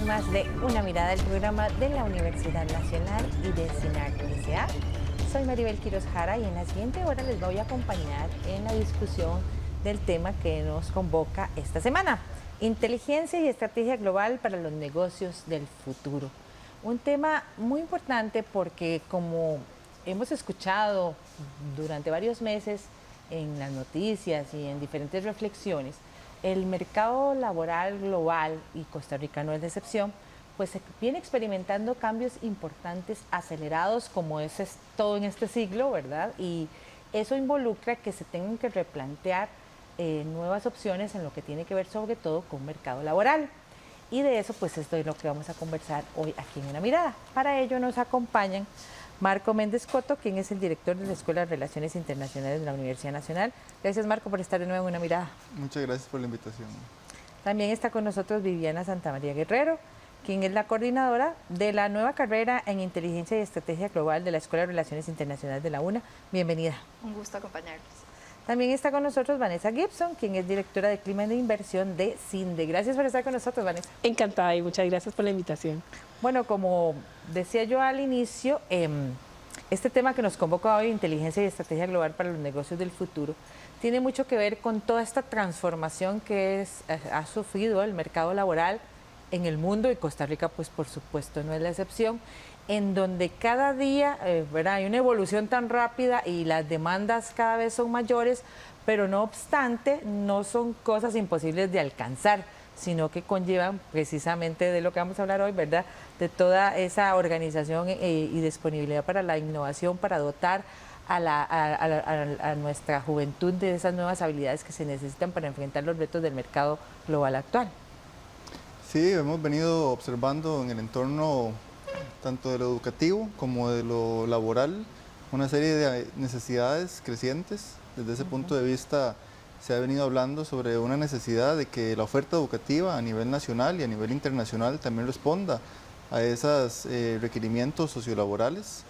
edición más de Una Mirada, del programa de la Universidad Nacional y de CINAR S.A. Soy Maribel Quiroz Jara y en la siguiente hora les voy a acompañar en la discusión del tema que nos convoca esta semana: inteligencia y estrategia global para los negocios del futuro. Un tema muy importante porque, como hemos escuchado durante varios meses en las noticias y en diferentes reflexiones, el mercado laboral global, y Costa Rica no es la excepción, pues viene experimentando cambios importantes, acelerados, como es todo en este siglo, ¿verdad? Y eso involucra que se tengan que replantear nuevas opciones en lo que tiene que ver sobre todo con mercado laboral. Y de eso pues es de lo que vamos a conversar hoy aquí en Una Mirada. Para ello nos acompañan Marco Méndez Coto, quien es el director de la Escuela de Relaciones Internacionales de la Universidad Nacional. Gracias, Marco, por estar de nuevo en Una Mirada. Muchas gracias por la invitación. También está con nosotros Viviana Santamaría Guerrero, quien es la coordinadora de la nueva carrera en Inteligencia y Estrategia Global de la Escuela de Relaciones Internacionales de la UNA. Bienvenida. Un gusto acompañarlos. También está con nosotros Vanessa Gibson, quien es directora de Clima de Inversión de CINDE. Gracias por estar con nosotros, Vanessa. Encantada y muchas gracias por la invitación. Bueno, como decía yo al inicio, este tema que nos convoca hoy, inteligencia y estrategia global para los negocios del futuro, tiene mucho que ver con toda esta transformación que ha sufrido el mercado laboral en el mundo, y Costa Rica, pues por supuesto, no es la excepción, en donde cada día ¿verdad? Hay una evolución tan rápida y las demandas cada vez son mayores, pero no obstante, no son cosas imposibles de alcanzar, sino que conllevan precisamente de lo que vamos a hablar hoy, ¿verdad? De toda esa organización y disponibilidad para la innovación, para dotar a nuestra juventud de esas nuevas habilidades que se necesitan para enfrentar los retos del mercado global actual. Sí, hemos venido observando en el entorno tanto de lo educativo como de lo laboral una serie de necesidades crecientes. Desde ese punto de vista se ha venido hablando sobre una necesidad de que la oferta educativa a nivel nacional y a nivel internacional también responda a esos requerimientos sociolaborales.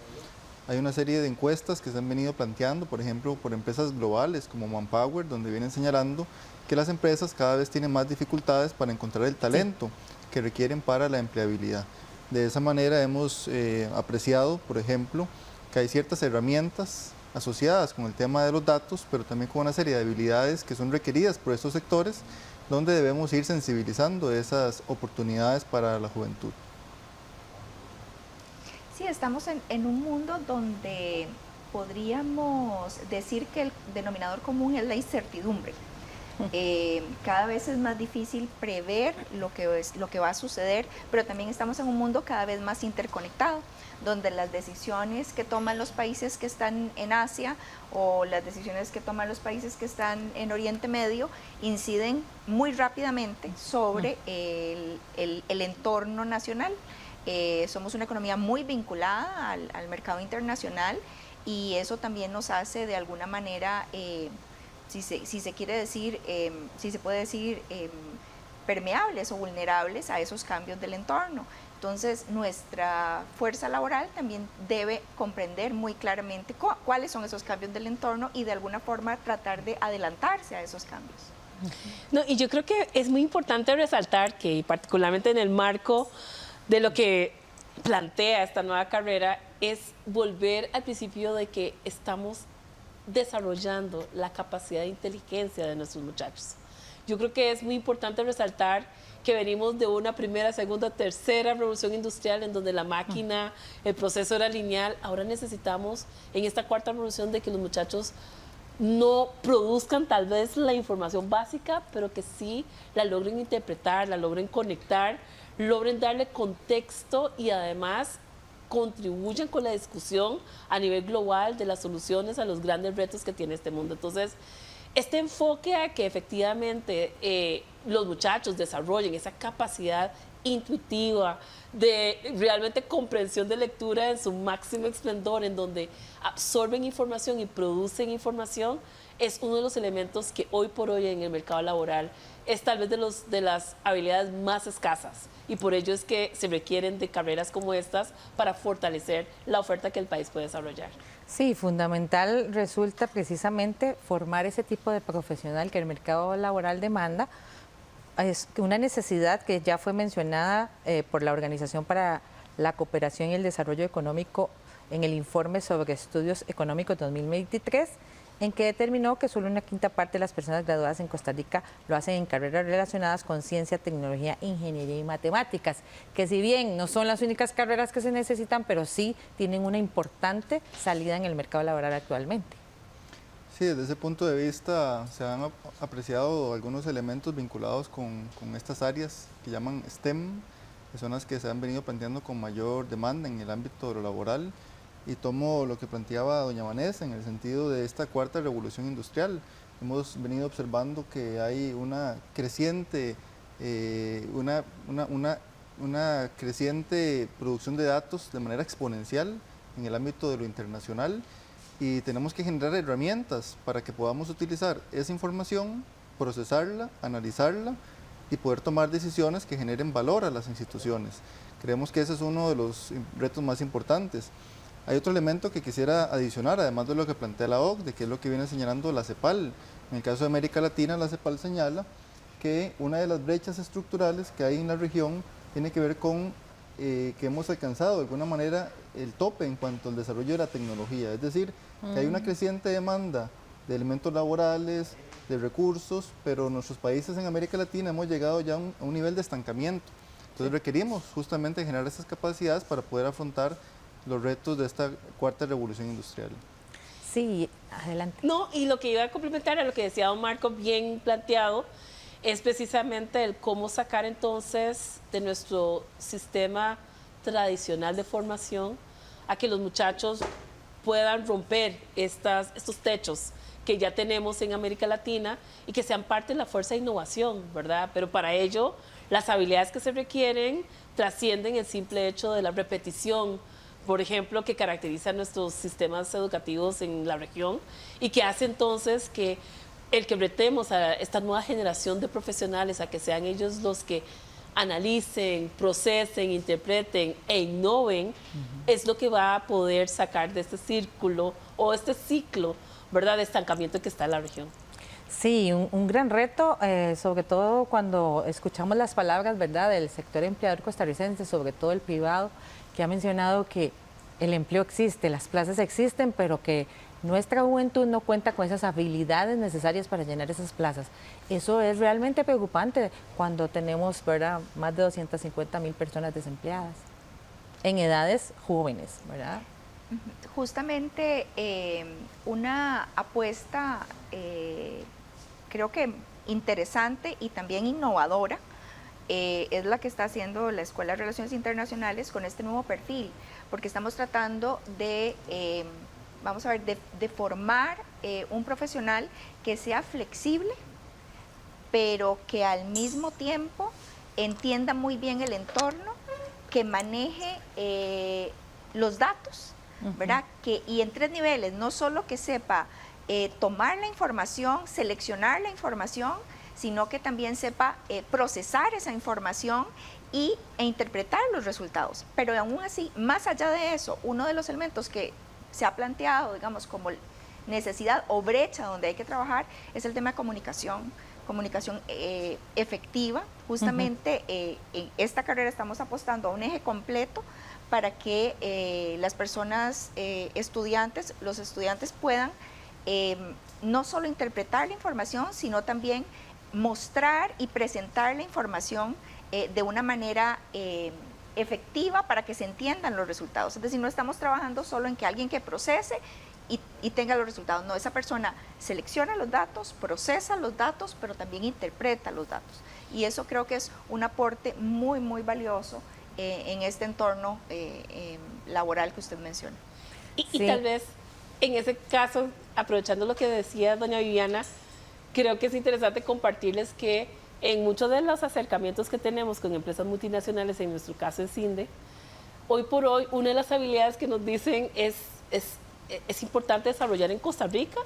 Hay una serie de encuestas que se han venido planteando, por ejemplo, por empresas globales como Manpower, donde vienen señalando que las empresas cada vez tienen más dificultades para encontrar el talento que requieren para la empleabilidad. De esa manera hemos apreciado, por ejemplo, que hay ciertas herramientas asociadas con el tema de los datos, pero también con una serie de habilidades que son requeridas por estos sectores, donde debemos ir sensibilizando esas oportunidades para la juventud. Sí, estamos en un mundo donde podríamos decir que el denominador común es la incertidumbre. Cada vez es más difícil prever lo que va a suceder, pero también estamos en un mundo cada vez más interconectado, donde las decisiones que toman los países que están en Asia o las decisiones que toman los países que están en Oriente Medio inciden muy rápidamente sobre el entorno nacional. Somos una economía muy vinculada al mercado internacional, y eso también nos hace de alguna manera, si se quiere decir, si se puede decir, permeables o vulnerables a esos cambios del entorno. Entonces, nuestra fuerza laboral también debe comprender muy claramente cuáles son esos cambios del entorno y de alguna forma tratar de adelantarse a esos cambios. No, y yo creo que es muy importante resaltar que, particularmente en el marco de lo que plantea esta nueva carrera, es volver al principio de que estamos desarrollando la capacidad de inteligencia de nuestros muchachos. Yo creo que es muy importante resaltar que venimos de una primera, segunda, tercera revolución industrial en donde la máquina, el proceso era lineal. Ahora necesitamos en esta cuarta revolución de que los muchachos no produzcan tal vez la información básica, pero que sí la logren interpretar, la logren conectar, logren darle contexto y además contribuyan con la discusión a nivel global de las soluciones a los grandes retos que tiene este mundo. Entonces, este enfoque a que efectivamente los muchachos desarrollen esa capacidad intuitiva de realmente comprensión de lectura en su máximo esplendor, en donde absorben información y producen información, es uno de los elementos que hoy por hoy en el mercado laboral es tal vez de las habilidades más escasas, y por ello es que se requieren de carreras como estas para fortalecer la oferta que el país puede desarrollar. Sí, fundamental resulta precisamente formar ese tipo de profesional que el mercado laboral demanda, es una necesidad que ya fue mencionada por la Organización para la Cooperación y el Desarrollo Económico en el informe sobre estudios económicos 2023, en que determinó que solo una quinta parte de las personas graduadas en Costa Rica lo hacen en carreras relacionadas con ciencia, tecnología, ingeniería y matemáticas, que si bien no son las únicas carreras que se necesitan, pero sí tienen una importante salida en el mercado laboral actualmente. Sí, desde ese punto de vista se han apreciado algunos elementos vinculados con estas áreas que llaman STEM, que son las que se han venido planteando con mayor demanda en el ámbito de lo laboral. Y tomo lo que planteaba doña Vanessa en el sentido de esta cuarta revolución industrial. Hemos venido observando que hay una creciente, una creciente producción de datos de manera exponencial en el ámbito de lo internacional, y tenemos que generar herramientas para que podamos utilizar esa información, procesarla, analizarla y poder tomar decisiones que generen valor a las instituciones. Creemos que ese es uno de los retos más importantes. Hay otro elemento que quisiera adicionar, además de lo que plantea la OCDE, que es lo que viene señalando la CEPAL. En el caso de América Latina, la CEPAL señala que una de las brechas estructurales que hay en la región tiene que ver con que hemos alcanzado de alguna manera el tope en cuanto al desarrollo de la tecnología. Es decir, que hay una creciente demanda de elementos laborales, de recursos, pero nuestros países en América Latina hemos llegado ya a un nivel de estancamiento. Entonces requerimos justamente generar esas capacidades para poder afrontar los retos de esta cuarta revolución industrial. Sí, adelante. No, y lo que iba a complementar a lo que decía don Marco, bien planteado, es precisamente el cómo sacar entonces de nuestro sistema tradicional de formación a que los muchachos puedan romper estos techos que ya tenemos en América Latina y que sean parte de la fuerza de innovación, ¿verdad? Pero para ello, las habilidades que se requieren trascienden el simple hecho de la repetición, por ejemplo, que caracteriza nuestros sistemas educativos en la región y que hace entonces que el que retemos a esta nueva generación de profesionales a que sean ellos los que analicen, procesen, interpreten e innoven, es lo que va a poder sacar de este círculo o este ciclo, ¿verdad?, de estancamiento que está en la región. Sí, un gran reto, sobre todo cuando escuchamos las palabras, ¿verdad?, del sector empleador costarricense, sobre todo el privado, que ha mencionado que el empleo existe, las plazas existen, pero que nuestra juventud no cuenta con esas habilidades necesarias para llenar esas plazas. Eso es realmente preocupante cuando tenemos, ¿verdad?, más de 250,000 personas desempleadas en edades jóvenes, ¿verdad? Justamente una apuesta creo que interesante y también innovadora es la que está haciendo la Escuela de Relaciones Internacionales con este nuevo perfil, porque estamos tratando de, vamos a ver, de formar un profesional que sea flexible, pero que al mismo tiempo entienda muy bien el entorno, que maneje los datos, ¿verdad? Y en 3 niveles, no solo que sepa tomar la información, seleccionar la información, sino que también sepa procesar esa información e interpretar los resultados. Pero aún así, más allá de eso, uno de los elementos que se ha planteado, digamos, como necesidad o brecha donde hay que trabajar, es el tema de comunicación efectiva. Justamente en esta carrera estamos apostando a un eje completo para que las personas estudiantes, los estudiantes puedan no solo interpretar la información, sino también mostrar y presentar la información de una manera efectiva para que se entiendan los resultados. Es decir, no estamos trabajando solo en que alguien que procese y tenga los resultados. No, esa persona selecciona los datos, procesa los datos, pero también interpreta los datos. Y eso creo que es un aporte muy, muy valioso en este entorno laboral que usted menciona. Y tal vez, en ese caso, aprovechando lo que decía doña Viviana, creo que es interesante compartirles que en muchos de los acercamientos que tenemos con empresas multinacionales, en nuestro caso es CINDE, hoy por hoy una de las habilidades que nos dicen es importante desarrollar en Costa Rica,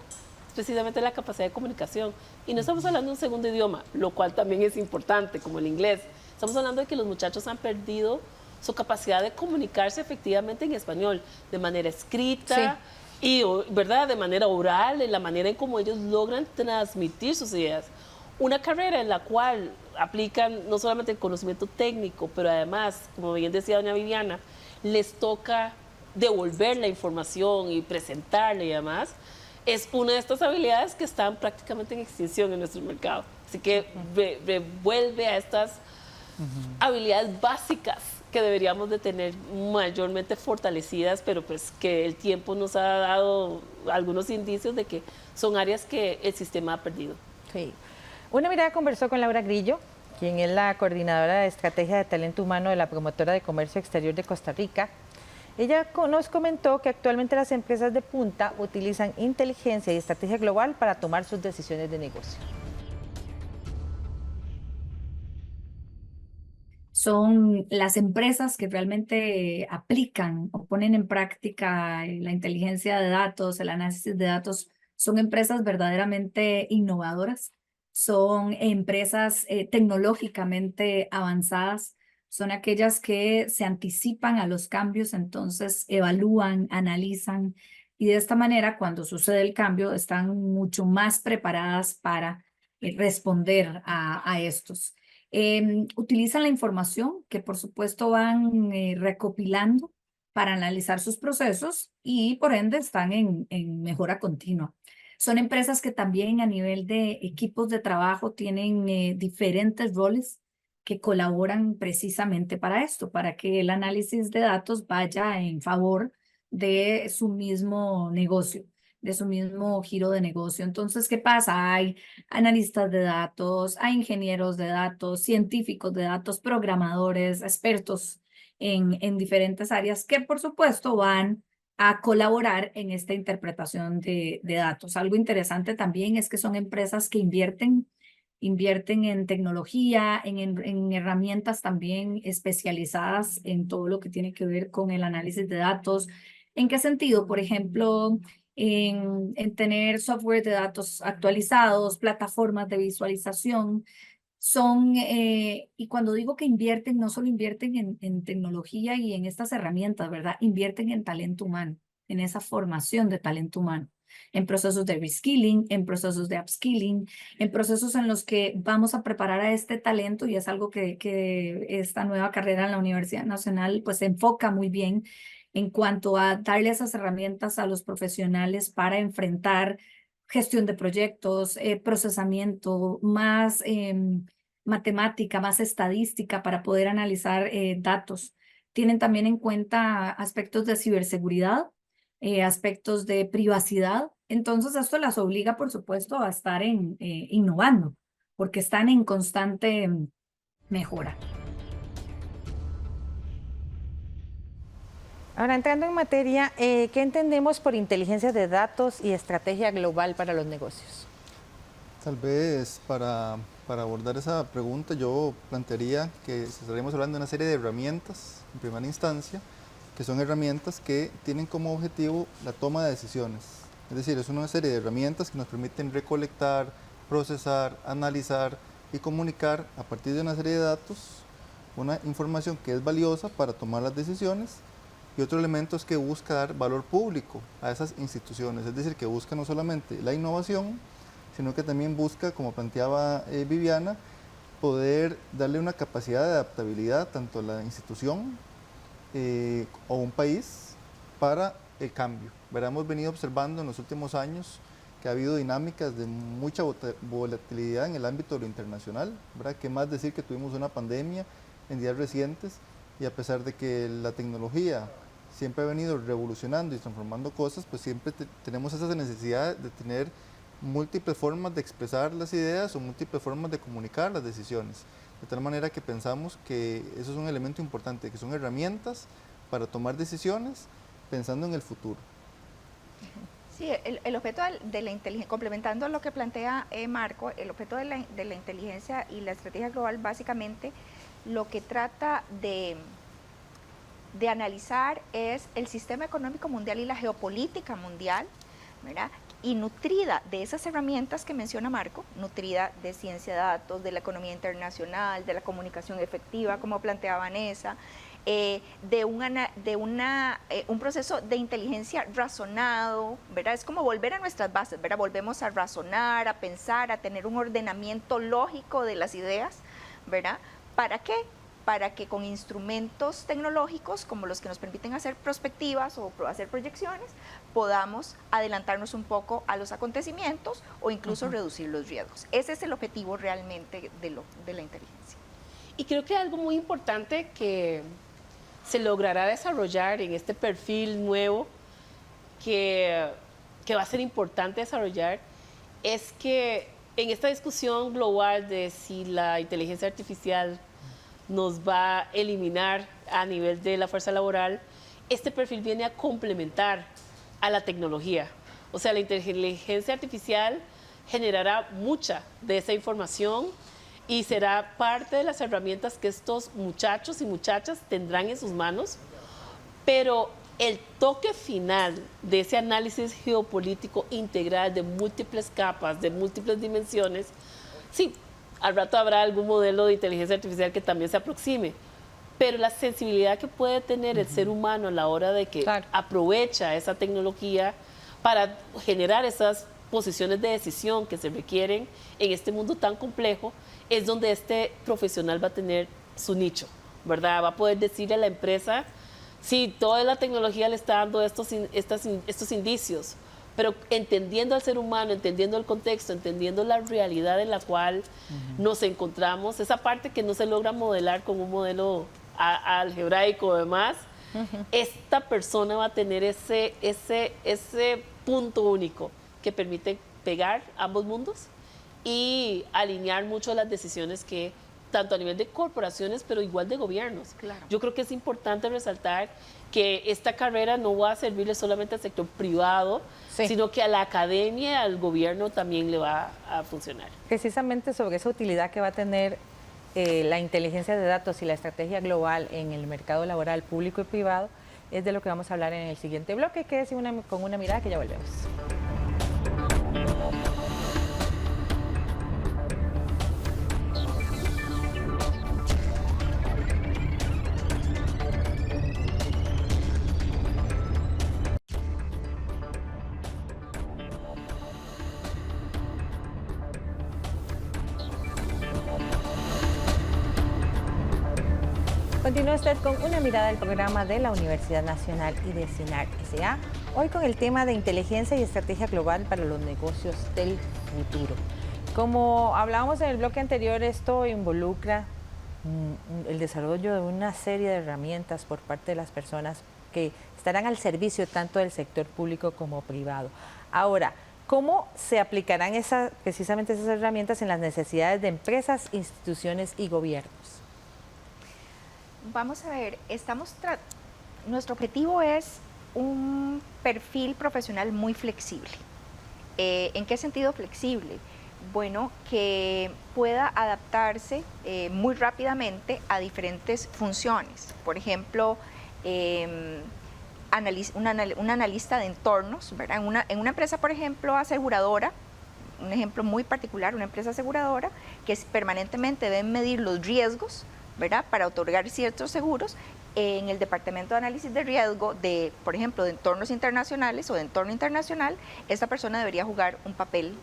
es precisamente la capacidad de comunicación. Y no estamos hablando de un segundo idioma, lo cual también es importante, como el inglés. Estamos hablando de que los muchachos han perdido su capacidad de comunicarse efectivamente en español, de manera escrita, y, ¿verdad?, de manera oral, en la manera en cómo ellos logran transmitir sus ideas. Una carrera en la cual aplican no solamente el conocimiento técnico, pero además, como bien decía doña Viviana, les toca devolver la información y presentarla y demás, es una de estas habilidades que están prácticamente en extinción en nuestro mercado. Así que revuelve a estas habilidades básicas que deberíamos de tener mayormente fortalecidas, pero pues que el tiempo nos ha dado algunos indicios de que son áreas que el sistema ha perdido. Sí. Una Mirada conversó con Laura Grillo, quien es la coordinadora de estrategia de talento humano de la Promotora de Comercio Exterior de Costa Rica. Ella nos comentó que actualmente las empresas de punta utilizan inteligencia y estrategia global para tomar sus decisiones de negocio. Son las empresas que realmente aplican o ponen en práctica la inteligencia de datos, el análisis de datos, son empresas verdaderamente innovadoras, son empresas tecnológicamente avanzadas, son aquellas que se anticipan a los cambios, entonces evalúan, analizan y de esta manera cuando sucede el cambio están mucho más preparadas para responder a estos. Utilizan la información que por supuesto van recopilando para analizar sus procesos y por ende están en mejora continua. Son empresas que también a nivel de equipos de trabajo tienen diferentes roles que colaboran precisamente para esto, para que el análisis de datos vaya en favor de su mismo negocio, de su mismo giro de negocio. Entonces, ¿qué pasa? Hay analistas de datos, hay ingenieros de datos, científicos de datos, programadores, expertos en diferentes áreas que, por supuesto, van a colaborar en esta interpretación de datos. Algo interesante también es que son empresas que invierten en tecnología, en herramientas también especializadas en todo lo que tiene que ver con el análisis de datos. ¿En qué sentido? Por ejemplo, en tener software de datos actualizados, plataformas de visualización, y cuando digo que invierten, no solo invierten en tecnología y en estas herramientas, ¿verdad? Invierten en talento humano, en esa formación de talento humano, en procesos de reskilling, en procesos de upskilling, en procesos en los que vamos a preparar a este talento y es algo que esta nueva carrera en la Universidad Nacional pues se enfoca muy bien en cuanto a darle esas herramientas a los profesionales para enfrentar gestión de proyectos, procesamiento, más matemática, más estadística para poder analizar datos. Tienen también en cuenta aspectos de ciberseguridad, aspectos de privacidad. Entonces esto las obliga, por supuesto, a estar innovando, porque están en constante mejora. Ahora, entrando en materia, ¿qué entendemos por inteligencia de datos y estrategia global para los negocios? Tal vez para abordar esa pregunta yo plantearía que estaríamos hablando de una serie de herramientas en primera instancia, que son herramientas que tienen como objetivo la toma de decisiones. Es decir, es una serie de herramientas que nos permiten recolectar, procesar, analizar y comunicar a partir de una serie de datos una información que es valiosa para tomar las decisiones. Y otro elemento es que busca dar valor público a esas instituciones, es decir, que busca no solamente la innovación, sino que también busca, como planteaba Viviana, poder darle una capacidad de adaptabilidad tanto a la institución o un país para el cambio. Hemos venido observando en los últimos años que ha habido dinámicas de mucha volatilidad en el ámbito de lo internacional, ¿verdad? ¿Qué más decir que tuvimos una pandemia en días recientes? Y a pesar de que la tecnología siempre ha venido revolucionando y transformando cosas, pues siempre tenemos esa necesidad de tener múltiples formas de expresar las ideas o múltiples formas de comunicar las decisiones. De tal manera que pensamos que eso es un elemento importante, que son herramientas para tomar decisiones pensando en el futuro. Sí, el objeto de la inteligencia, complementando lo que plantea Marco, el objeto de la inteligencia y la estrategia global básicamente lo que trata de analizar es el sistema económico mundial y la geopolítica mundial, ¿verdad? Y nutrida de esas herramientas que menciona Marco, nutrida de ciencia de datos, de la economía internacional, de la comunicación efectiva, como planteaba Vanessa, de un proceso de inteligencia razonado, ¿verdad? Es como volver a nuestras bases, ¿verdad? Volvemos a razonar, a pensar, a tener un ordenamiento lógico de las ideas, ¿verdad? ¿Para qué? Para que con instrumentos tecnológicos como los que nos permiten hacer prospectivas o hacer proyecciones, podamos adelantarnos un poco a los acontecimientos o incluso reducir los riesgos. Ese es el objetivo realmente de la inteligencia. Y creo que algo muy importante que se logrará desarrollar en este perfil nuevo que va a ser importante desarrollar es que en esta discusión global de si la inteligencia artificial nos va a eliminar a nivel de la fuerza laboral, este perfil viene a complementar a la tecnología. O sea, la inteligencia artificial generará mucha de esa información y será parte de las herramientas que estos muchachos y muchachas tendrán en sus manos, pero el toque final de ese análisis geopolítico integral de múltiples capas, de múltiples dimensiones, sí, al rato habrá algún modelo de inteligencia artificial que también se aproxime, pero la sensibilidad que puede tener el ser humano a la hora de que aprovecha esa tecnología para generar esas posiciones de decisión que se requieren en este mundo tan complejo, es donde este profesional va a tener su nicho, ¿verdad? Va a poder decirle a la empresa, sí, toda la tecnología le está dando estos indicios, pero entendiendo al ser humano, entendiendo el contexto, entendiendo la realidad en la cual nos encontramos, esa parte que no se logra modelar con un modelo algebraico o demás, esta persona va a tener ese punto único que permite pegar ambos mundos y alinear mucho las decisiones que tanto a nivel de corporaciones, pero igual de gobiernos. Claro. Yo creo que es importante resaltar que esta carrera no va a servirle solamente al sector privado, sino que a la academia y al gobierno también le va a funcionar. Precisamente sobre esa utilidad que va a tener la inteligencia de datos y la estrategia global en el mercado laboral público y privado es de lo que vamos a hablar en el siguiente bloque. Quédese con una mirada que ya volvemos. Continúa usted con una mirada del programa de la Universidad Nacional y de CINAR S.A. Hoy con el tema de inteligencia y estrategia global para los negocios del futuro. Como hablábamos en el bloque anterior, esto involucra el desarrollo de una serie de herramientas por parte de las personas que estarán al servicio tanto del sector público como privado. Ahora, ¿cómo se aplicarán precisamente esas herramientas en las necesidades de empresas, instituciones y gobiernos? Vamos a ver, nuestro objetivo es un perfil profesional muy flexible. ¿En qué sentido flexible? Bueno, que pueda adaptarse muy rápidamente a diferentes funciones. Por ejemplo, un analista de entornos, ¿verdad? En una empresa, por ejemplo, aseguradora, un ejemplo muy particular, una empresa aseguradora que permanentemente deben medir los riesgos, ¿verdad?, para otorgar ciertos seguros. En el departamento de análisis de riesgo de, por ejemplo, de entornos internacionales o de entorno internacional, esta persona debería jugar un papel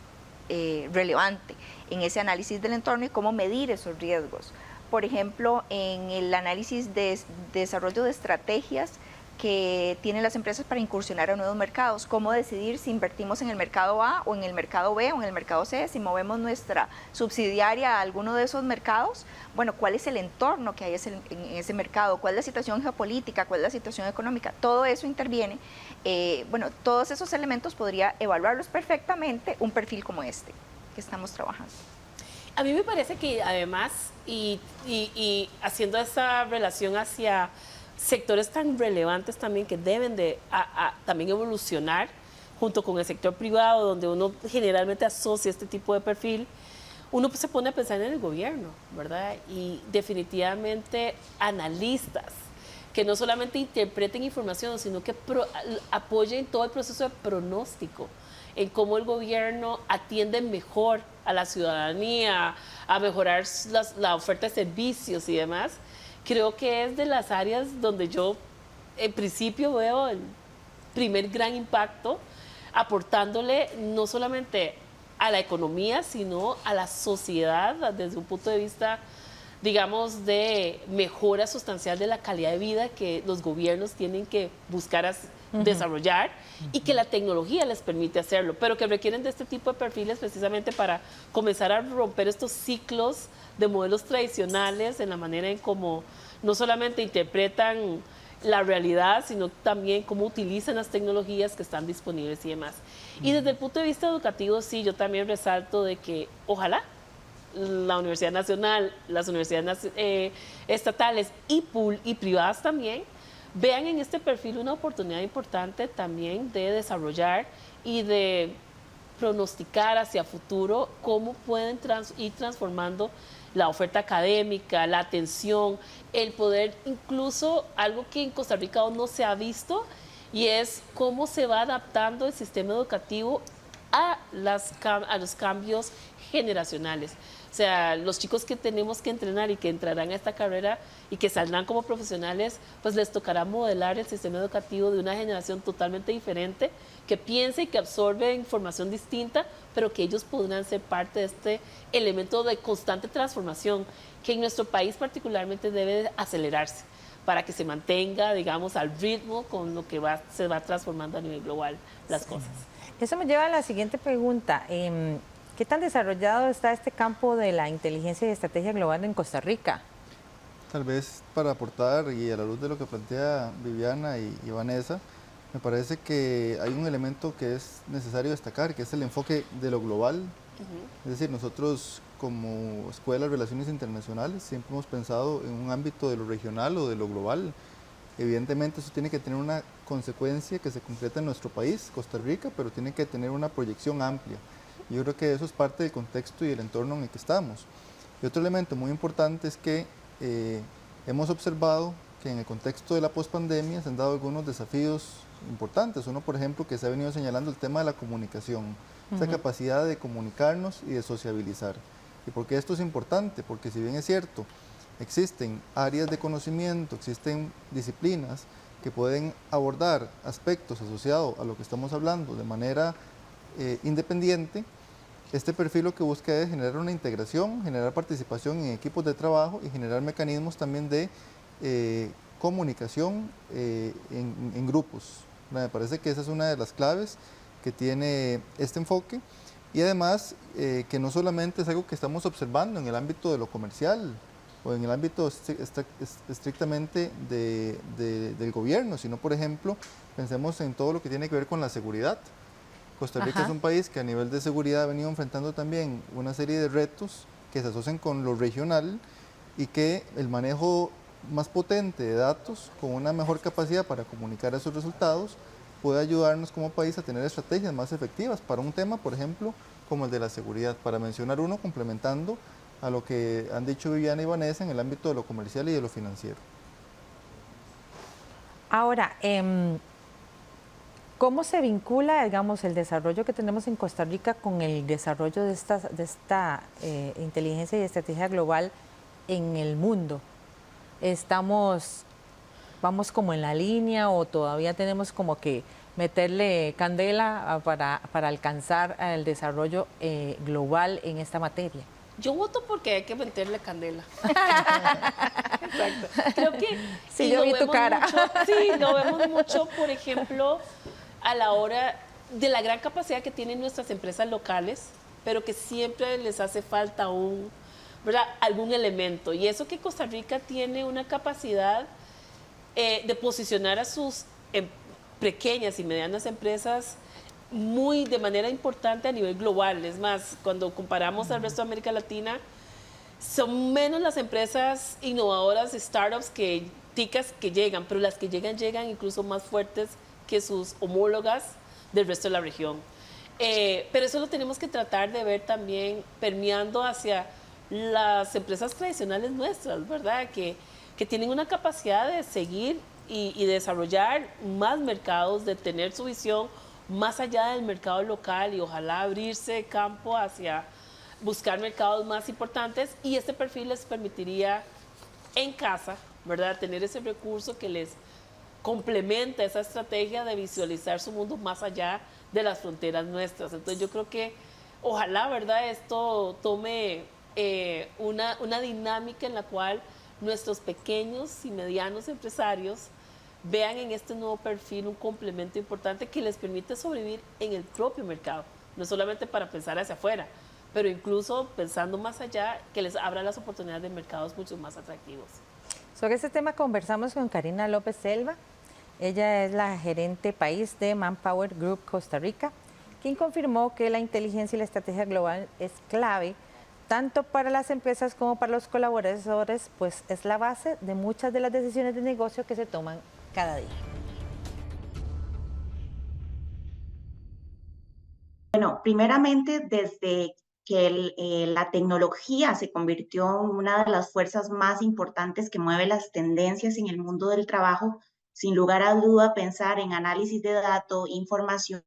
relevante en ese análisis del entorno y cómo medir esos riesgos. Por ejemplo, en el análisis de desarrollo de estrategias que tienen las empresas para incursionar a nuevos mercados, cómo decidir si invertimos en el mercado A o en el mercado B o en el mercado C, si movemos nuestra subsidiaria a alguno de esos mercados, bueno, cuál es el entorno que hay en ese mercado, cuál es la situación geopolítica, cuál es la situación económica, todo eso interviene. Bueno, todos esos elementos podría evaluarlos perfectamente un perfil como este que estamos trabajando. A mí me parece que además, y haciendo esa relación hacia sectores tan relevantes también que deben de también evolucionar junto con el sector privado, donde uno generalmente asocia este tipo de perfil, uno se pone a pensar en el gobierno, ¿verdad? Y definitivamente analistas que no solamente interpreten información, sino que apoyen todo el proceso de pronóstico en cómo el gobierno atiende mejor a la ciudadanía, a mejorar la oferta de servicios y demás. Creo que es de las áreas donde yo en principio veo el primer gran impacto, aportándole no solamente a la economía, sino a la sociedad desde un punto de vista digamos, de mejora sustancial de la calidad de vida que los gobiernos tienen que buscar desarrollar y que la tecnología les permite hacerlo, pero que requieren de este tipo de perfiles precisamente para comenzar a romper estos ciclos de modelos tradicionales en la manera en cómo no solamente interpretan la realidad, sino también cómo utilizan las tecnologías que están disponibles y demás. Y desde el punto de vista educativo, sí, yo también resalto de que ojalá la Universidad Nacional, las universidades estatales y privadas también, vean en este perfil una oportunidad importante también de desarrollar y de pronosticar hacia futuro cómo pueden ir transformando la oferta académica, la atención, el poder, incluso algo que en Costa Rica aún no se ha visto, y es cómo se va adaptando el sistema educativo a los cambios generacionales. O sea, los chicos que tenemos que entrenar y que entrarán a esta carrera y que saldrán como profesionales, pues les tocará modelar el sistema educativo de una generación totalmente diferente, que piense y que absorbe información distinta, pero que ellos podrán ser parte de este elemento de constante transformación que en nuestro país particularmente debe acelerarse para que se mantenga, digamos, al ritmo con lo que se va transformando a nivel global las cosas. Eso me lleva a la siguiente pregunta. ¿Qué tan desarrollado está este campo de la inteligencia y estrategia global en Costa Rica? Tal vez para aportar y a la luz de lo que plantea Viviana y Vanessa, me parece que hay un elemento que es necesario destacar, que es el enfoque de lo global. Es decir, nosotros como Escuela de Relaciones Internacionales siempre hemos pensado en un ámbito de lo regional o de lo global. Evidentemente eso tiene que tener una consecuencia que se concreta en nuestro país, Costa Rica, pero tiene que tener una proyección amplia. Yo creo que eso es parte del contexto y el entorno en el que estamos. Y otro elemento muy importante es que hemos observado que en el contexto de la pospandemia se han dado algunos desafíos importantes. Uno, por ejemplo, que se ha venido señalando el tema de la comunicación, esa capacidad de comunicarnos y de sociabilizar. ¿Y por qué esto es importante? Porque si bien es cierto, existen áreas de conocimiento, existen disciplinas que pueden abordar aspectos asociados a lo que estamos hablando de manera independiente, este perfil lo que busca es generar una integración, generar participación en equipos de trabajo y generar mecanismos también de comunicación en grupos. Me parece que esa es una de las claves que tiene este enfoque y además que no solamente es algo que estamos observando en el ámbito de lo comercial o en el ámbito estrictamente del gobierno, sino por ejemplo pensemos en todo lo que tiene que ver con la seguridad. Costa Rica es un país que a nivel de seguridad ha venido enfrentando también una serie de retos que se asocian con lo regional y que el manejo más potente de datos con una mejor capacidad para comunicar esos resultados puede ayudarnos como país a tener estrategias más efectivas para un tema, por ejemplo, como el de la seguridad, para mencionar uno complementando a lo que han dicho Viviana y Vanessa en el ámbito de lo comercial y de lo financiero. Ahora, ¿cómo se vincula, digamos, el desarrollo que tenemos en Costa Rica con el desarrollo de esta inteligencia y estrategia global en el mundo? ¿Vamos como en la línea o todavía tenemos como que meterle candela para alcanzar el desarrollo global en esta materia? Yo voto porque hay que meterle candela. Exacto. Creo que sí, yo vi tu cara. Sí, lo vemos mucho, por ejemplo, a la hora de la gran capacidad que tienen nuestras empresas locales, pero que siempre les hace falta algún elemento. Y eso que Costa Rica tiene una capacidad de posicionar a sus pequeñas y medianas empresas de manera importante a nivel global. Es más, cuando comparamos al resto de América Latina, son menos las empresas innovadoras, startups, ticas que llegan, pero las que llegan incluso más fuertes que sus homólogas del resto de la región. Pero eso lo tenemos que tratar de ver también permeando hacia las empresas tradicionales nuestras, ¿verdad? Que tienen una capacidad de seguir y desarrollar más mercados, de tener su visión más allá del mercado local y ojalá abrirse campo hacia buscar mercados más importantes, y este perfil les permitiría en casa, ¿verdad?, tener ese recurso que les complementa esa estrategia de visualizar su mundo más allá de las fronteras nuestras. Entonces yo creo que ojalá, ¿verdad?, esto tome una dinámica en la cual nuestros pequeños y medianos empresarios vean en este nuevo perfil un complemento importante que les permite sobrevivir en el propio mercado, no solamente para pensar hacia afuera, pero incluso pensando más allá, que les abra las oportunidades de mercados mucho más atractivos. Sobre este tema conversamos con Karina López Selva. Ella es la gerente país de Manpower Group Costa Rica, quien confirmó que la inteligencia y la estrategia global es clave tanto para las empresas como para los colaboradores, pues es la base de muchas de las decisiones de negocio que se toman cada día. Bueno, primeramente desde que la tecnología se convirtió en una de las fuerzas más importantes que mueve las tendencias en el mundo del trabajo, sin lugar a duda pensar en análisis de datos, información,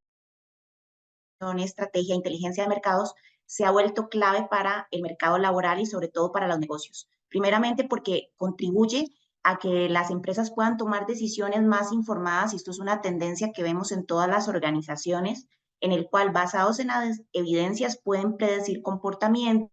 estrategia, inteligencia de mercados, se ha vuelto clave para el mercado laboral y sobre todo para los negocios. Primeramente porque contribuye a que las empresas puedan tomar decisiones más informadas, y esto es una tendencia que vemos en todas las organizaciones, en el cual basados en las evidencias pueden predecir comportamientos,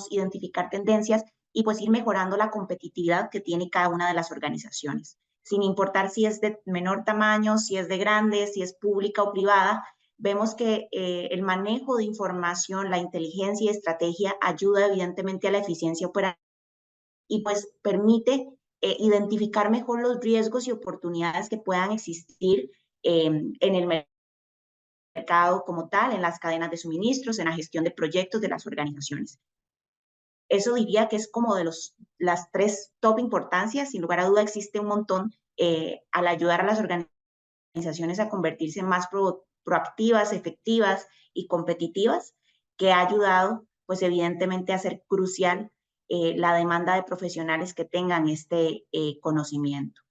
identificar tendencias y pues ir mejorando la competitividad que tiene cada una de las organizaciones. Sin importar si es de menor tamaño, si es de grande, si es pública o privada, vemos que el manejo de información, la inteligencia y estrategia ayuda evidentemente a la eficiencia operativa y pues permite identificar mejor los riesgos y oportunidades que puedan existir en el mercado como tal, en las cadenas de suministros, en la gestión de proyectos de las organizaciones. Eso diría que es como de las tres top importancias. Sin lugar a duda existe un montón al ayudar a las organizaciones a convertirse en más proactivas, efectivas y competitivas, que ha ayudado pues evidentemente a ser crucial la demanda de profesionales que tengan este conocimiento.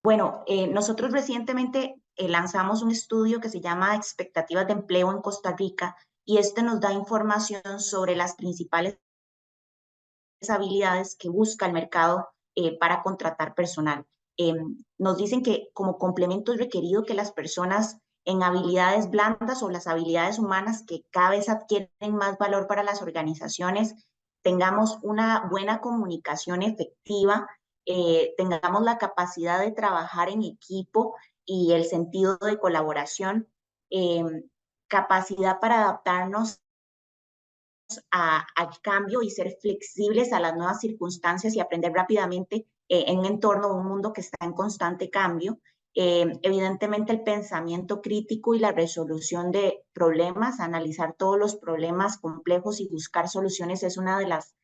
Bueno, nosotros recientemente lanzamos un estudio que se llama Expectativas de Empleo en Costa Rica, y este nos da información sobre las principales habilidades que busca el mercado para contratar personal. Nos dicen que como complemento es requerido que las personas en habilidades blandas o las habilidades humanas que cada vez adquieren más valor para las organizaciones, tengamos una buena comunicación efectiva, tengamos la capacidad de trabajar en equipo y el sentido de colaboración, capacidad para adaptarnos al cambio y ser flexibles a las nuevas circunstancias y aprender rápidamente en un entorno, un mundo que está en constante cambio. Evidentemente el pensamiento crítico y la resolución de problemas, analizar todos los problemas complejos y buscar soluciones es una de las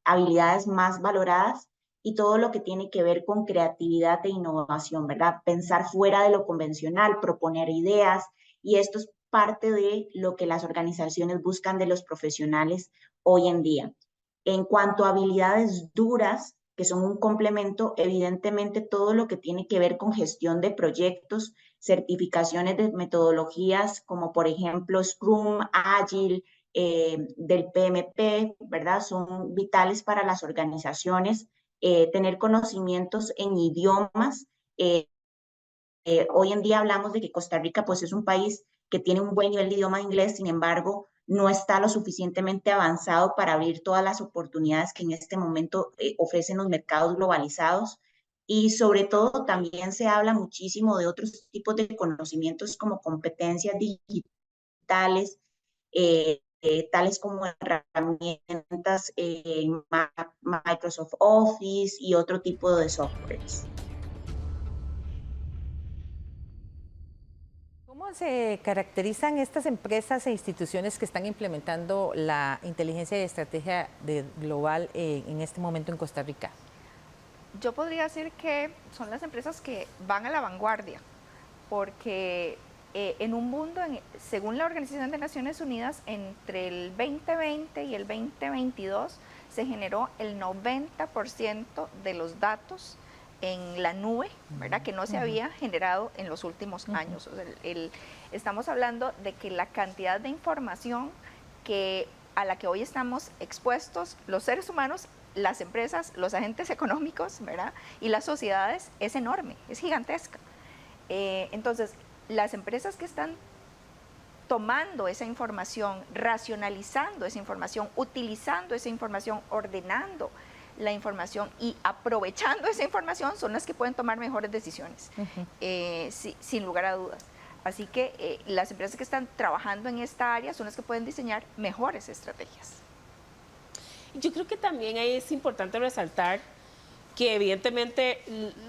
habilidades más valoradas, y todo lo que tiene que ver con creatividad e innovación, ¿verdad? Pensar fuera de lo convencional, proponer ideas, y esto es parte de lo que las organizaciones buscan de los profesionales hoy en día. En cuanto a habilidades duras, que son un complemento, evidentemente todo lo que tiene que ver con gestión de proyectos, certificaciones de metodologías como por ejemplo Scrum, Agile, del PMP, ¿verdad? Son vitales para las organizaciones. Tener conocimientos en idiomas. Hoy en día hablamos de que Costa Rica pues es un país que tiene un buen nivel de idioma inglés, sin embargo, no está lo suficientemente avanzado para abrir todas las oportunidades que en este momento ofrecen los mercados globalizados. Y sobre todo también se habla muchísimo de otros tipos de conocimientos como competencias digitales, tales como herramientas Microsoft Office y otro tipo de softwares. ¿Cómo se caracterizan estas empresas e instituciones que están implementando la inteligencia y estrategia global en este momento en Costa Rica? Yo podría decir que son las empresas que van a la vanguardia, porque en un mundo, según la Organización de Naciones Unidas, entre el 2020 y el 2022 se generó el 90% de los datos en la nube, ¿verdad? Que no se había generado en los últimos años. O sea, estamos hablando de que la cantidad de información a la que hoy estamos expuestos los seres humanos, las empresas, los agentes económicos, ¿verdad? Y las sociedades es enorme, es gigantesca. Entonces, las empresas que están tomando esa información, racionalizando esa información, utilizando esa información, ordenando la información y aprovechando esa información son las que pueden tomar mejores decisiones, sin lugar a dudas. Así que las empresas que están trabajando en esta área son las que pueden diseñar mejores estrategias. Yo creo que también ahí es importante resaltar que evidentemente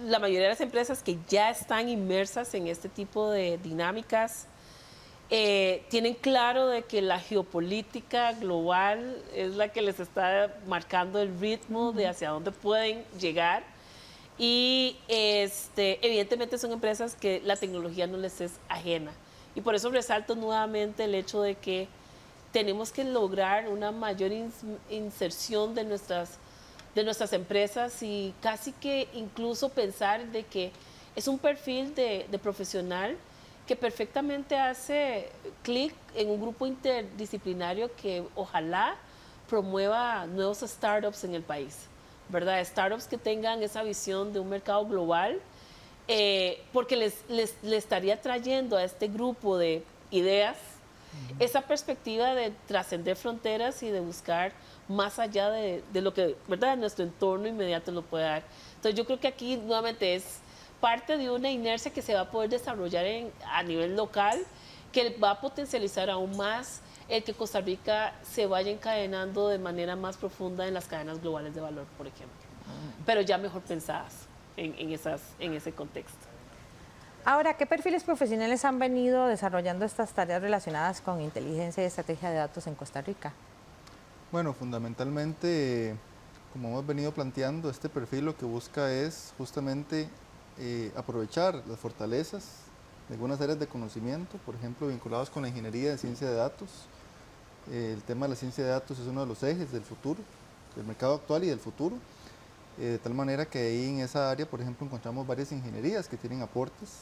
la mayoría de las empresas que ya están inmersas en este tipo de dinámicas tienen claro de que la geopolítica global es la que les está marcando el ritmo de hacia dónde pueden llegar y evidentemente son empresas que la tecnología no les es ajena y por eso resalto nuevamente el hecho de que tenemos que lograr una mayor inserción de nuestras empresas y casi que incluso pensar de que es un perfil de profesional que perfectamente hace clic en un grupo interdisciplinario que ojalá promueva nuevos startups en el país, ¿verdad? Startups que tengan esa visión de un mercado global, porque le estaría trayendo a este grupo de ideas esa perspectiva de trascender fronteras y de buscar más allá de lo que, ¿verdad?, nuestro entorno inmediato lo puede dar. Entonces yo creo que aquí nuevamente es parte de una inercia que se va a poder desarrollar a nivel local, que va a potencializar aún más el que Costa Rica se vaya encadenando de manera más profunda en las cadenas globales de valor, por ejemplo, pero ya mejor pensadas en ese contexto. Ahora, ¿qué perfiles profesionales han venido desarrollando estas tareas relacionadas con inteligencia y estrategia de datos en Costa Rica? Bueno, fundamentalmente, como hemos venido planteando, este perfil lo que busca es justamente aprovechar las fortalezas de algunas áreas de conocimiento, por ejemplo, vinculados con la ingeniería de ciencia de datos. El tema de la ciencia de datos es uno de los ejes del futuro, del mercado actual y del futuro. De tal manera que ahí en esa área, por ejemplo, encontramos varias ingenierías que tienen aportes.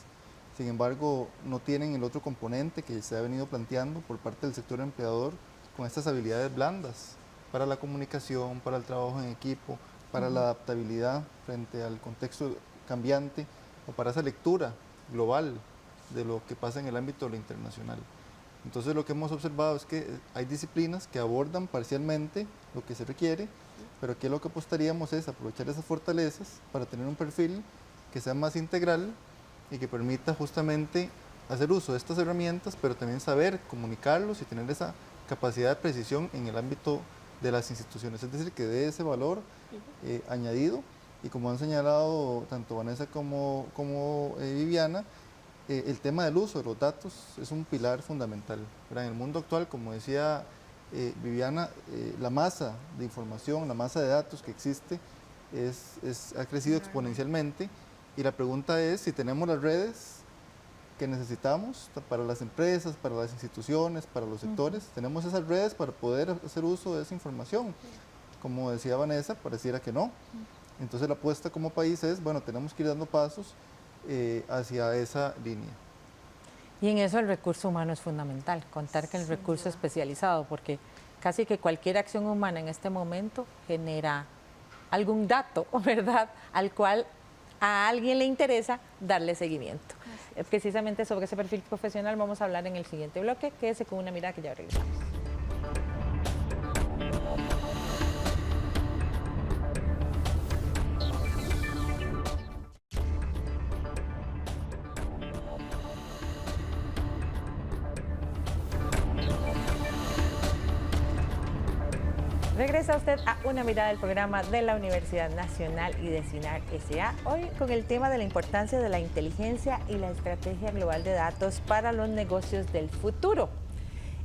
Sin embargo, no tienen el otro componente que se ha venido planteando por parte del sector empleador con estas habilidades blandas para la comunicación, para el trabajo en equipo, para la adaptabilidad frente al contexto cambiante o para esa lectura global de lo que pasa en el ámbito de lo internacional. Entonces lo que hemos observado es que hay disciplinas que abordan parcialmente lo que se requiere, pero aquí lo que apostaríamos es aprovechar esas fortalezas para tener un perfil que sea más integral y que permita justamente hacer uso de estas herramientas, pero también saber comunicarlos y tener esa capacidad de precisión en el ámbito de las instituciones, es decir, que dé ese valor añadido. Y como han señalado tanto Vanessa como Viviana, el tema del uso de los datos es un pilar fundamental. En el mundo actual, como decía Viviana, la masa de información, la masa de datos que existe ha crecido exponencialmente y la pregunta es si tenemos las redes que necesitamos para las empresas, para las instituciones, para los sectores, tenemos esas redes para poder hacer uso de esa información. Como decía Vanessa, pareciera que no. Entonces la apuesta como país es, bueno, tenemos que ir dando pasos hacia esa línea. Y en eso el recurso humano es fundamental, contar con el recurso especializado, porque casi que cualquier acción humana en este momento genera algún dato, ¿verdad?, al cual a alguien le interesa darle seguimiento. Precisamente sobre ese perfil profesional vamos a hablar en el siguiente bloque. Quédese con una mirada que ya regresamos. Regresa usted a una mirada del programa de la Universidad Nacional y de CINAR S.A. Hoy con el tema de la importancia de la inteligencia y la estrategia global de datos para los negocios del futuro.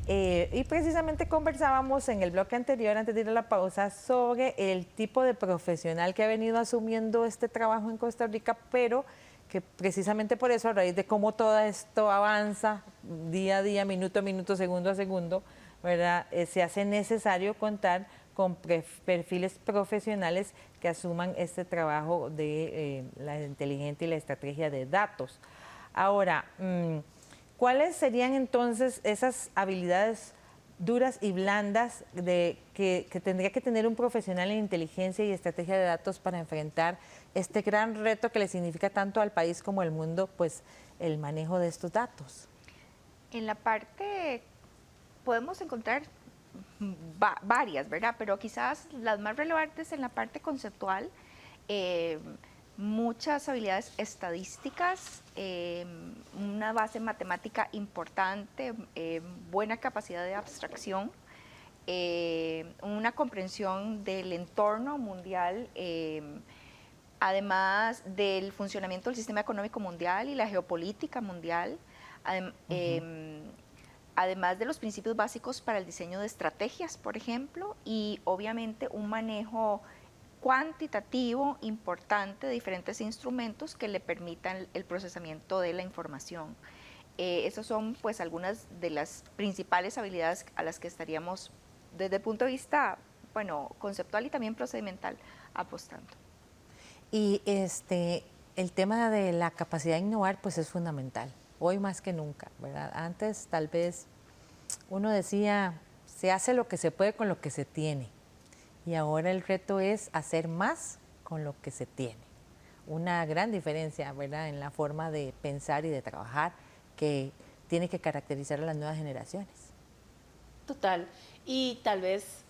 Y precisamente conversábamos en el bloque anterior, antes de ir a la pausa, sobre el tipo de profesional que ha venido asumiendo este trabajo en Costa Rica, pero que precisamente por eso, a raíz de cómo todo esto avanza día a día, minuto a minuto, segundo a segundo, ¿verdad?, se hace necesario contar con perfiles profesionales que asuman este trabajo de la inteligencia y la estrategia de datos. Ahora, ¿cuáles serían entonces esas habilidades duras y blandas que tendría que tener un profesional en inteligencia y estrategia de datos para enfrentar este gran reto que le significa tanto al país como al mundo, pues el manejo de estos datos? En la parte podemos encontrar varias, ¿verdad? Pero quizás las más relevantes en la parte conceptual, muchas habilidades estadísticas, una base matemática importante, buena capacidad de abstracción, una comprensión del entorno mundial, además del funcionamiento del sistema económico mundial y la geopolítica mundial, además de los principios básicos para el diseño de estrategias, por ejemplo, y obviamente un manejo cuantitativo importante de diferentes instrumentos que le permitan el procesamiento de la información. Esas son pues algunas de las principales habilidades a las que estaríamos desde el punto de vista, bueno, conceptual y también procedimental apostando. Y el tema de la capacidad de innovar pues es fundamental, hoy más que nunca, ¿verdad? Antes tal vez uno decía, se hace lo que se puede con lo que se tiene, y ahora el reto es hacer más con lo que se tiene. Una gran diferencia, ¿verdad?, en la forma de pensar y de trabajar que tiene que caracterizar a las nuevas generaciones. Total. Y tal vez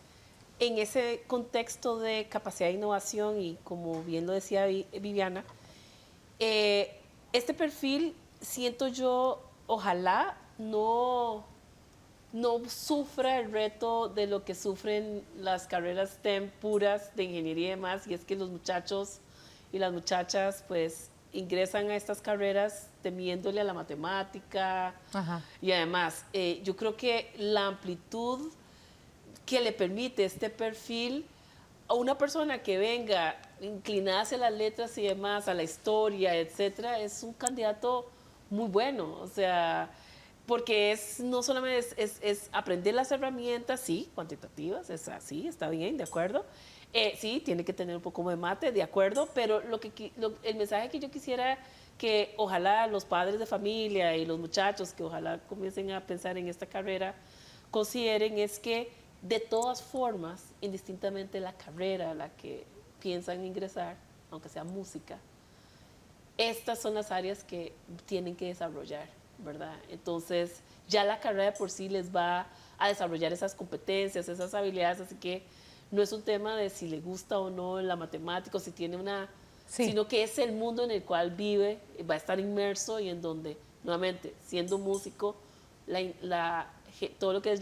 en ese contexto de capacidad de innovación y como bien lo decía Viviana, este perfil siento yo, ojalá no sufra el reto de lo que sufren las carreras STEM puras de ingeniería y demás, y es que los muchachos y las muchachas pues ingresan a estas carreras temiéndole a la matemática. Ajá. Y además yo creo que la amplitud que le permite este perfil a una persona que venga inclinada hacia las letras y demás, a la historia, etcétera, es un candidato muy bueno, o sea, porque no solamente es aprender las herramientas, sí, cuantitativas, es así, está bien, de acuerdo. Sí, tiene que tener un poco de mate, de acuerdo, pero el mensaje que yo quisiera que ojalá los padres de familia y los muchachos que ojalá comiencen a pensar en esta carrera consideren es que de todas formas, indistintamente la carrera a la que piensan ingresar, aunque sea música, estas son las áreas que tienen que desarrollar, ¿verdad? Entonces, ya la carrera de por sí les va a desarrollar esas competencias, esas habilidades, así que no es un tema de si le gusta o no la matemática, o si tiene sí, sino que es el mundo en el cual vive, va a estar inmerso y en donde, nuevamente, siendo músico, todo lo que es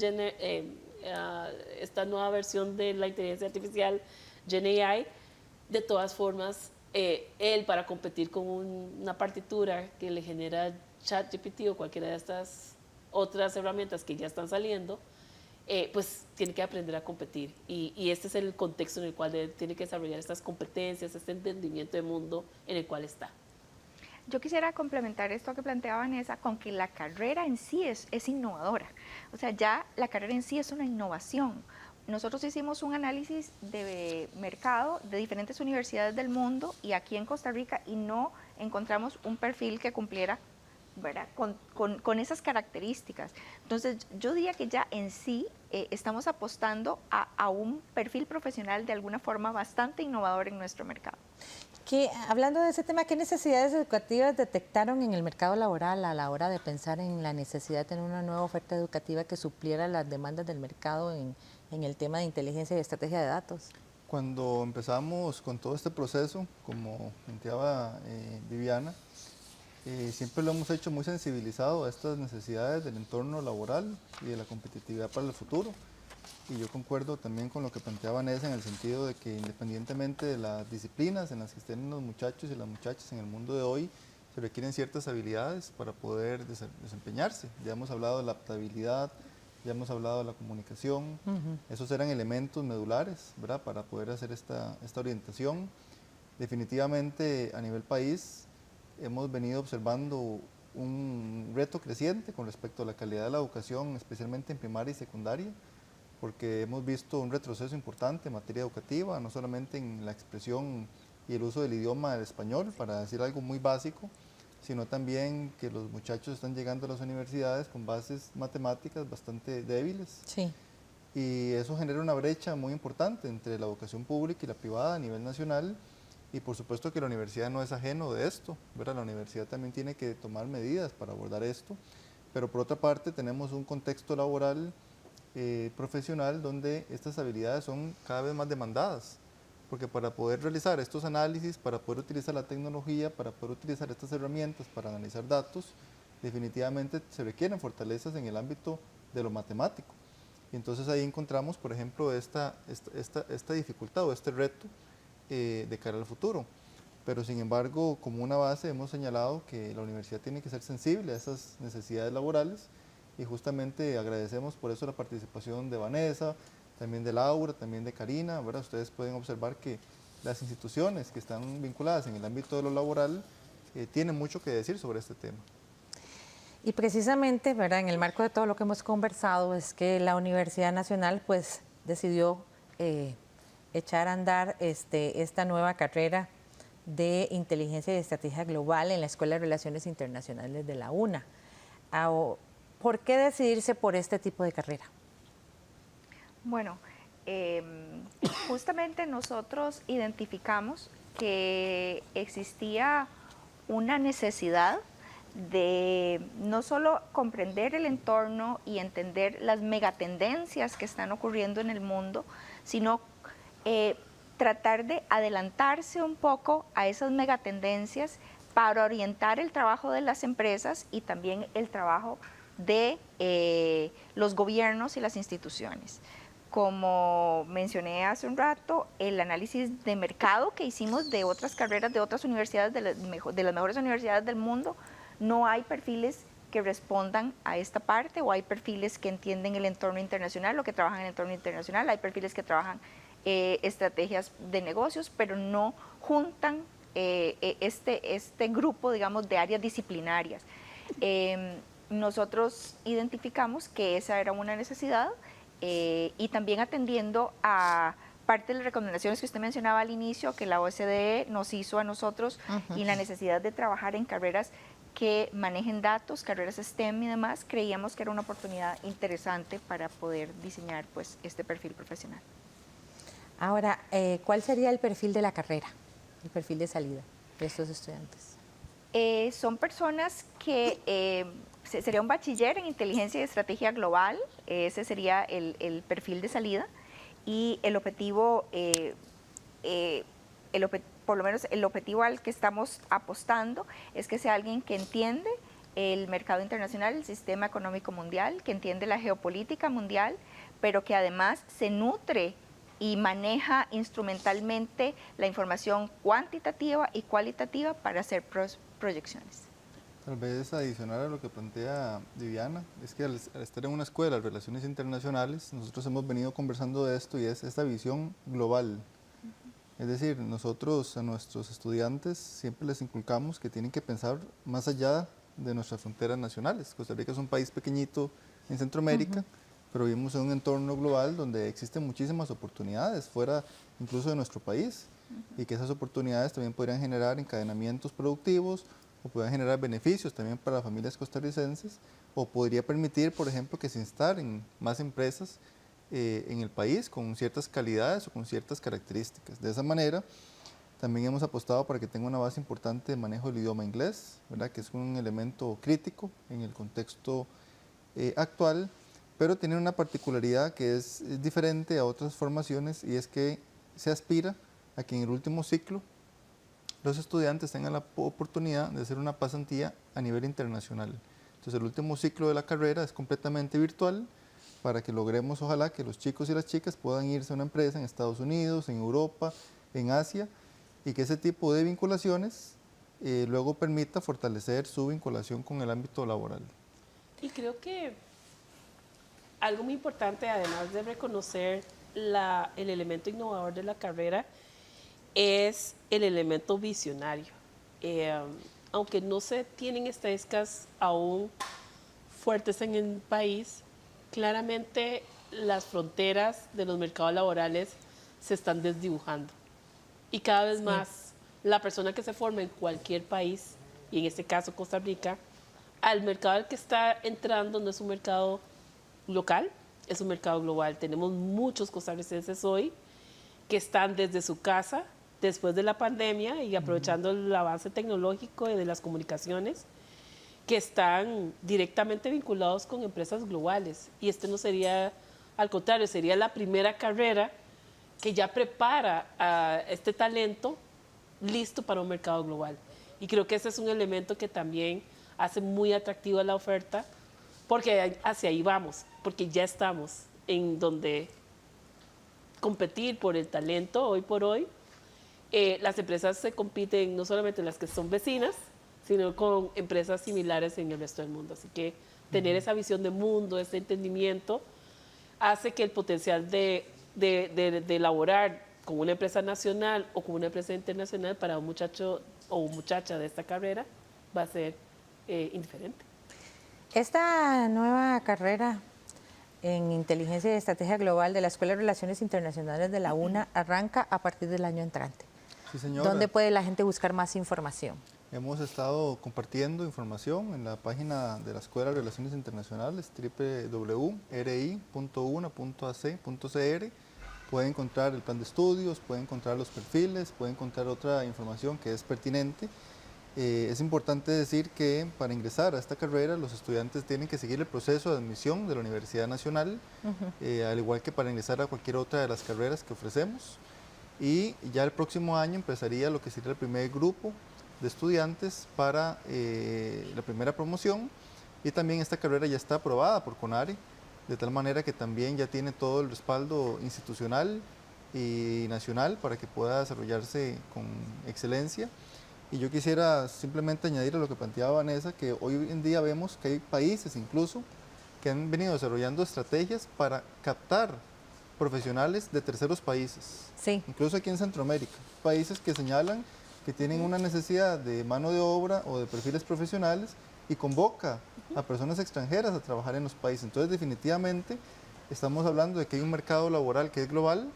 esta nueva versión de la inteligencia artificial, GenAI, de todas formas, él para competir con una partitura que le genera ChatGPT o cualquiera de estas otras herramientas que ya están saliendo, pues tiene que aprender a competir. Y este es el contexto en el cual tiene que desarrollar estas competencias, este entendimiento de mundo en el cual está. Yo quisiera complementar esto que planteaba Vanessa con que la carrera en sí es innovadora. O sea, ya la carrera en sí es una innovación. Nosotros hicimos un análisis de mercado de diferentes universidades del mundo y aquí en Costa Rica y no encontramos un perfil que cumpliera, ¿verdad?, con esas características. Entonces, yo diría que ya en sí estamos apostando a un perfil profesional de alguna forma bastante innovador en nuestro mercado. Hablando de ese tema, ¿qué necesidades educativas detectaron en el mercado laboral a la hora de pensar en la necesidad de tener una nueva oferta educativa que supliera las demandas del mercado en el tema de inteligencia y estrategia de datos? Cuando empezamos con todo este proceso, como planteaba Viviana, siempre lo hemos hecho muy sensibilizado a estas necesidades del entorno laboral y de la competitividad para el futuro. Y yo concuerdo también con lo que planteaba Vanessa en el sentido de que independientemente de las disciplinas en las que estén los muchachos y las muchachas en el mundo de hoy, se requieren ciertas habilidades para poder desempeñarse. Ya hemos hablado de la adaptabilidad, ya hemos hablado de la comunicación, esos eran elementos medulares, ¿verdad?, para poder hacer esta orientación. Definitivamente a nivel país hemos venido observando un reto creciente con respecto a la calidad de la educación, especialmente en primaria y secundaria, porque hemos visto un retroceso importante en materia educativa, no solamente en la expresión y el uso del idioma del español, para decir algo muy básico, sino también que los muchachos están llegando a las universidades con bases matemáticas bastante débiles. Sí. Y eso genera una brecha muy importante entre la educación pública y la privada a nivel nacional, y por supuesto que la universidad no es ajeno de esto, ¿verdad? La universidad también tiene que tomar medidas para abordar esto. pero por otra parte tenemos un contexto laboral profesional donde estas habilidades son cada vez más demandadas, porque para poder realizar estos análisis, para poder utilizar la tecnología, para poder utilizar estas herramientas para analizar datos, definitivamente se requieren fortalezas en el ámbito de lo matemático. Y entonces ahí encontramos, por ejemplo, esta dificultad o este reto de cara al futuro. Pero sin embargo, como una base hemos señalado que la universidad tiene que ser sensible a esas necesidades laborales y justamente agradecemos por eso la participación de Vanessa, también de Laura, también de Karina, ¿verdad? Ustedes pueden observar que las instituciones que están vinculadas en el ámbito de lo laboral tienen mucho que decir sobre este tema. Y precisamente, ¿verdad?, en el marco de todo lo que hemos conversado es que la Universidad Nacional pues decidió echar a andar esta nueva carrera de Inteligencia y Estrategia Global en la Escuela de Relaciones Internacionales de la UNA. ¿Por qué decidirse por este tipo de carrera? Bueno, justamente nosotros identificamos que existía una necesidad de no solo comprender el entorno y entender las megatendencias que están ocurriendo en el mundo, sino tratar de adelantarse un poco a esas megatendencias para orientar el trabajo de las empresas y también el trabajo de los gobiernos y las instituciones. Como mencioné hace un rato, el análisis de mercado que hicimos de otras carreras de otras universidades, de las mejores universidades del mundo, no hay perfiles que respondan a esta parte, o hay perfiles que entienden el entorno internacional o que trabajan en el entorno internacional, hay perfiles que trabajan estrategias de negocios, pero no juntan este grupo, digamos, de áreas disciplinarias. Nosotros identificamos que esa era una necesidad y también atendiendo a parte de las recomendaciones que usted mencionaba al inicio, que la OCDE nos hizo a nosotros, y la necesidad de trabajar en carreras que manejen datos, carreras STEM y demás, creíamos que era una oportunidad interesante para poder diseñar pues este perfil profesional. Ahora, ¿cuál sería el perfil de la carrera, el perfil de salida de estos estudiantes? Son personas que sería un bachiller en inteligencia y estrategia global, ese sería el perfil de salida, y el objetivo, por lo menos el objetivo al que estamos apostando es que sea alguien que entiende el mercado internacional, el sistema económico mundial, que entiende la geopolítica mundial, pero que además se nutre y maneja instrumentalmente la información cuantitativa y cualitativa para hacer proyecciones. Tal vez adicional a lo que plantea Viviana, es que al estar en una escuela de relaciones internacionales, nosotros hemos venido conversando de esto y es esta visión global. Es decir, nosotros a nuestros estudiantes siempre les inculcamos que tienen que pensar más allá de nuestras fronteras nacionales. Costa Rica es un país pequeñito en Centroamérica, pero vivimos en un entorno global donde existen muchísimas oportunidades fuera incluso de nuestro país, y que esas oportunidades también podrían generar encadenamientos productivos o pueden generar beneficios también para las familias costarricenses, o podría permitir, por ejemplo, que se instalen más empresas en el país con ciertas calidades o con ciertas características. De esa manera, también hemos apostado para que tenga una base importante de manejo del idioma inglés, ¿verdad?, que es un elemento crítico en el contexto actual, pero tiene una particularidad que es diferente a otras formaciones, y es que se aspira a que en el último ciclo los estudiantes tengan la oportunidad de hacer una pasantía a nivel internacional. Entonces el último ciclo de la carrera es completamente virtual para que logremos, ojalá, que los chicos y las chicas puedan irse a una empresa en Estados Unidos, en Europa, en Asia, y que ese tipo de vinculaciones luego permita fortalecer su vinculación con el ámbito laboral. Y creo que algo muy importante, además de reconocer el elemento innovador de la carrera, es el elemento visionario. Aunque no se tienen estadísticas aún fuertes en el país, claramente las fronteras de los mercados laborales se están desdibujando. Y cada vez más la persona que se forma en cualquier país, y en este caso Costa Rica, al mercado al que está entrando no es un mercado local, es un mercado global. Tenemos muchos costarricenses hoy que están desde su casa, después de la pandemia y aprovechando el avance tecnológico y de las comunicaciones, que están directamente vinculados con empresas globales. Y este no sería, al contrario, sería la primera carrera que ya prepara a este talento listo para un mercado global. Y creo que ese es un elemento que también hace muy atractiva la oferta, porque hacia ahí vamos, porque ya estamos en donde competir por el talento hoy por hoy. Las empresas se compiten no solamente las que son vecinas, sino con empresas similares en el resto del mundo. Así que tener esa visión de mundo, ese entendimiento, hace que el potencial de laborar con una empresa nacional o con una empresa internacional para un muchacho o muchacha de esta carrera va a ser indiferente. Esta nueva carrera en Inteligencia y Estrategia Global de la Escuela de Relaciones Internacionales de la UNA arranca a partir del año entrante. Sí, señora. ¿Dónde puede la gente buscar más información? Hemos estado compartiendo información en la página de la Escuela de Relaciones Internacionales, www.ri.una.ac.cr. Puede encontrar el plan de estudios, puede encontrar los perfiles, puede encontrar otra información que es pertinente. Es importante decir que para ingresar a esta carrera los estudiantes tienen que seguir el proceso de admisión de la Universidad Nacional, al igual que para ingresar a cualquier otra de las carreras que ofrecemos. Y ya el próximo año empezaría lo que sería el primer grupo de estudiantes para la primera promoción, y también esta carrera ya está aprobada por CONARE, de tal manera que también ya tiene todo el respaldo institucional y nacional para que pueda desarrollarse con excelencia. Y yo quisiera simplemente añadir a lo que planteaba Vanessa, que hoy en día vemos que hay países incluso que han venido desarrollando estrategias para captar profesionales de terceros países, Sí. incluso aquí en Centroamérica, países que señalan que tienen una necesidad de mano de obra o de perfiles profesionales y convoca a personas extranjeras a trabajar en los países. Entonces, definitivamente, estamos hablando de que hay un mercado laboral que es global,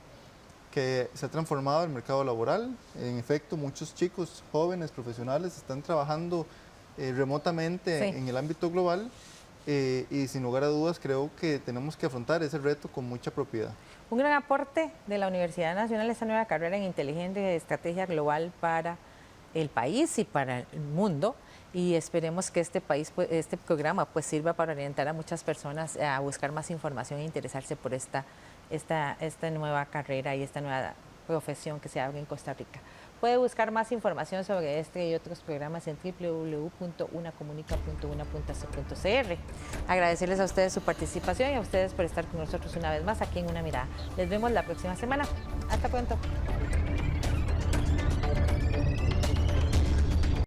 que se ha transformado el mercado laboral. En efecto, muchos chicos, jóvenes, profesionales están trabajando remotamente Sí. en el ámbito global, y sin lugar a dudas creo que tenemos que afrontar ese reto con mucha propiedad. Un gran aporte de la Universidad Nacional, esta nueva carrera en Inteligencia y Estrategia Global para el país y para el mundo, y esperemos que este programa pues sirva para orientar a muchas personas a buscar más información e interesarse por esta nueva carrera y esta nueva profesión que se abre en Costa Rica. Puede buscar más información sobre este y otros programas en www.unacomunica.una.ac.cr. Agradecerles a ustedes su participación y a ustedes por estar con nosotros una vez más aquí en Una Mirada. Les vemos la próxima semana. Hasta pronto.